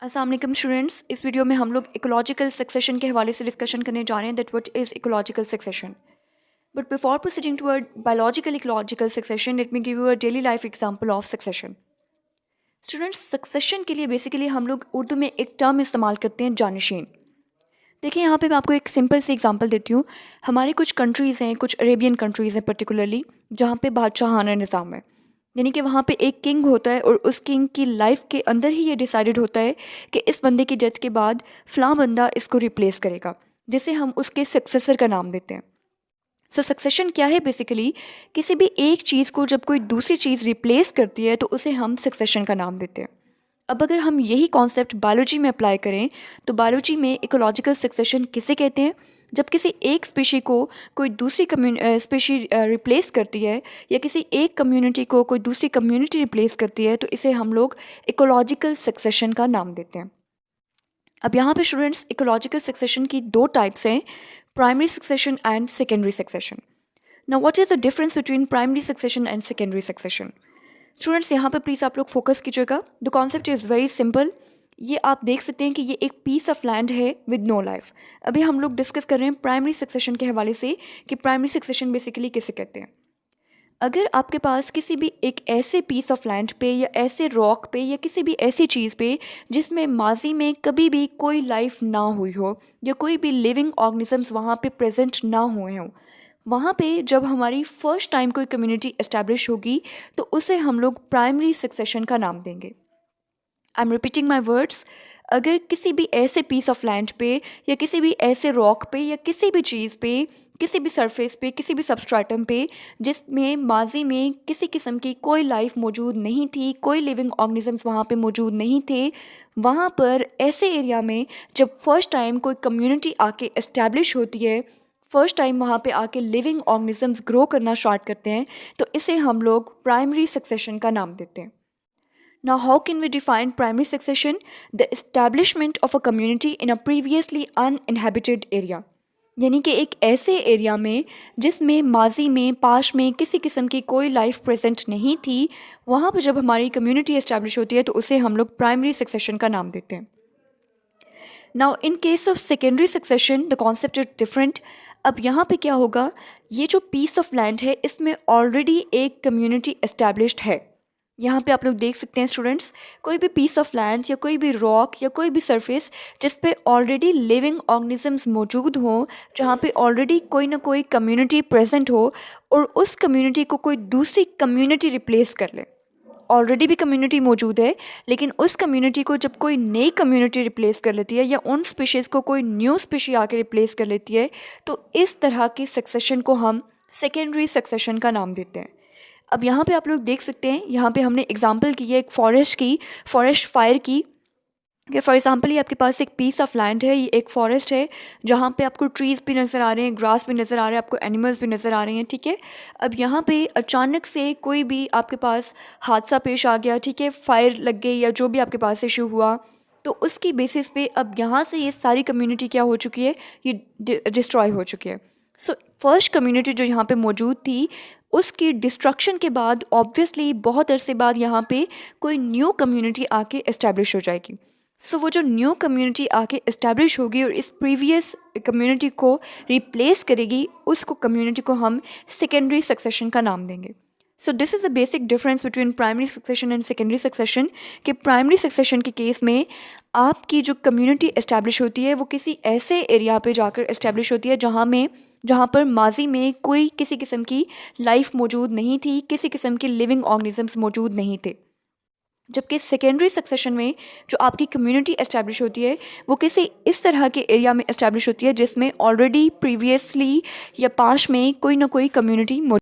अस्सलाम वालेकुम स्टूडेंट्स। इस वीडियो में हम लोग इकोलॉजिकल सक्सेशन के हवाले से डिस्कशन करने जा रहे हैं that what is ecological succession. But before proceeding toward biological ecological succession, let me give you a daily life example of succession. Students, succession के लिए बेसिकली हम लोग उर्दू में एक टर्म इस्तेमाल करते हैं, जानशीन। देखिए, यहाँ पे मैं आपको एक सिंपल सी एग्जांपल देती हूँ। हमारी कुछ कंट्रीज़ हैं, कुछ अरेबियन कंट्रीज़ हैं पर्टिकुलरली, जहाँ पे बादशाहाना निज़ाम है। यानी कि वहाँ पे एक किंग होता है और उस किंग की लाइफ के अंदर ही ये डिसाइडेड होता है कि इस बंदे की डेथ के बाद फ़लाँ बंदा इसको रिप्लेस करेगा, जिसे हम उसके सक्सेसर का नाम देते हैं। सो सक्सेशन क्या है? बेसिकली किसी भी एक चीज़ को जब कोई दूसरी चीज़ रिप्लेस करती है तो उसे हम सक्सेशन का नाम देते हैं। अब अगर हम यही कॉन्सेप्ट बायोलॉजी में अप्लाई करें तो बायोलॉजी में इकोलॉजिकल सक्सेशन किसे कहते हैं? जब किसी एक स्पीशी को कोई दूसरी स्पीशी रिप्लेस करती है या किसी एक कम्युनिटी को कोई दूसरी कम्युनिटी रिप्लेस करती है तो इसे हम लोग इकोलॉजिकल सक्सेशन का नाम देते हैं। अब यहाँ पे स्टूडेंट्स, इकोलॉजिकल सक्सेशन की दो टाइप्स हैं, primary succession and secondary succession. Now what is the difference between primary succession and secondary succession? Students, यहाँ पे प्लीज़ आप लोग फोकस कीजिएगा। The concept is very simple. ये आप देख सकते हैं कि ये एक पीस ऑफ लैंड है विद नो लाइफ। अभी हम लोग डिस्कस कर रहे हैं प्राइमरी सक्सेशन के हवाले से कि प्राइमरी सक्सेशन बेसिकली किसे कहते हैं। अगर आपके पास किसी भी एक ऐसे पीस ऑफ लैंड पे या ऐसे रॉक पे या किसी भी ऐसी चीज़ पे जिसमें माजी में कभी भी कोई लाइफ ना हुई हो या कोई भी लिविंग ऑर्गेनिजम्स वहाँ पे प्रेजेंट ना हुए हों, वहाँ पे जब हमारी फर्स्ट टाइम कोई कम्युनिटी एस्टैब्लिश होगी तो उसे हम लोग प्राइमरी सक्सेशन का नाम देंगे। I am repeating my words. अगर किसी भी ऐसे पीस ऑफ लैंड पे या किसी भी ऐसे रॉक पे या किसी भी चीज़ पे, किसी भी सरफेस पे, किसी भी सबस्ट्रेटम पे जिसमें माजी में किसी किस्म की कोई लाइफ मौजूद नहीं थी, कोई लिविंग ऑर्गेनिजम्स वहाँ पे मौजूद नहीं थे, वहाँ पर ऐसे एरिया में जब फर्स्ट टाइम कोई कम्युनिटी आके इस्टेब्लिश होती है, फर्स्ट टाइम वहाँ पे आके लिविंग ऑर्गेनिजम्स ग्रो करना स्टार्ट करते हैं, तो इसे हम लोग प्राइमरी सक्सेशन का नाम देते हैं। Now, how can we define primary succession? The establishment of a community in a previously uninhabited area. यानी कि एक ऐसे एरिया में जिसमें माजी में, पाश में किसी किस्म की कोई लाइफ प्रेजेंट नहीं थी, वहाँ पर जब हमारी कम्युनिटी एस्टैब्लिश होती है तो उसे हम लोग प्राइमरी सक्सेशन का नाम देते हैं। Now in case of secondary succession the concept is different. अब यहाँ पे क्या होगा, ये जो पीस ऑफ लैंड है इसमें ऑलरेडी एक कम्युनिटी एस्टैब्लिश्ड है। यहाँ पे आप लोग देख सकते हैं स्टूडेंट्स, कोई भी पीस ऑफ लैंड या कोई भी रॉक या कोई भी सरफेस जिस पे ऑलरेडी लिविंग ऑर्गेनिजम्स मौजूद हों, जहाँ पे ऑलरेडी कोई ना कोई कम्युनिटी प्रेजेंट हो और उस कम्युनिटी को कोई दूसरी कम्युनिटी रिप्लेस कर ले। ऑलरेडी भी कम्युनिटी मौजूद है लेकिन उस कम्युनिटी को जब कोई नई कम्युनिटी रिप्लेस कर लेती है या उन स्पीशीज़ को कोई न्यू स्पीशी आके रिप्लेस कर लेती है, तो इस तरह की सक्सेशन को हम सेकेंडरी सक्सेशन का नाम देते हैं। अब यहाँ पे आप लोग देख सकते हैं, यहाँ पे हमने एग्जांपल की है एक फॉरेस्ट फायर की। कि फॉर एग्जांपल ये आपके पास एक पीस ऑफ लैंड है, ये एक फॉरेस्ट है जहाँ पे आपको ट्रीज़ भी नज़र आ रहे हैं, ग्रास भी नज़र आ रहे हैं, आपको एनिमल्स भी नज़र आ रहे हैं, ठीक है। अब यहाँ पे अचानक से कोई भी आपके पास हादसा पेश आ गया, ठीक है, फायर लग गई या जो भी आपके पास इशू हुआ, तो उसकी बेसिस पे अब यहाँ से ये सारी कम्युनिटी क्या हो चुकी है, ये डिस्ट्रॉय हो चुकी है। सो फर्स्ट कम्युनिटी जो यहाँ पे मौजूद थी उसकी डिस्ट्रक्शन के बाद ऑब्वियसली बहुत अरसे बाद यहाँ पे कोई न्यू कम्युनिटी आके इस्टेब्लिश हो जाएगी। सो वो जो न्यू कम्युनिटी आके इस्टेब्लिश होगी और इस प्रीवियस कम्युनिटी को रिप्लेस करेगी, उसको कम्युनिटी को हम सेकेंडरी सक्सेशन का नाम देंगे। So this is the basic difference between primary succession and secondary succession. कि प्राइमरी सक्सेशन के केस में आपकी जो कम्युनिटी इस्टेब्लिश होती है वो किसी ऐसे एरिया पे जाकर इस्टेब्लिश होती है जहाँ पर माजी में कोई किसी किस्म की लाइफ मौजूद नहीं थी, किसी किस्म के लिविंग ऑर्गेनिजम्स मौजूद नहीं थे। जबकि सेकेंडरी सक्सेशन में जो आपकी कम्युनिटी एस्टैब्लिश होती है वो किसी इस तरह के एरिया में एस्टैब्लिश होती है जिसमें ऑलरेडी प्रीवियसली या पास्ट में कोई ना कोई कम्युनिटी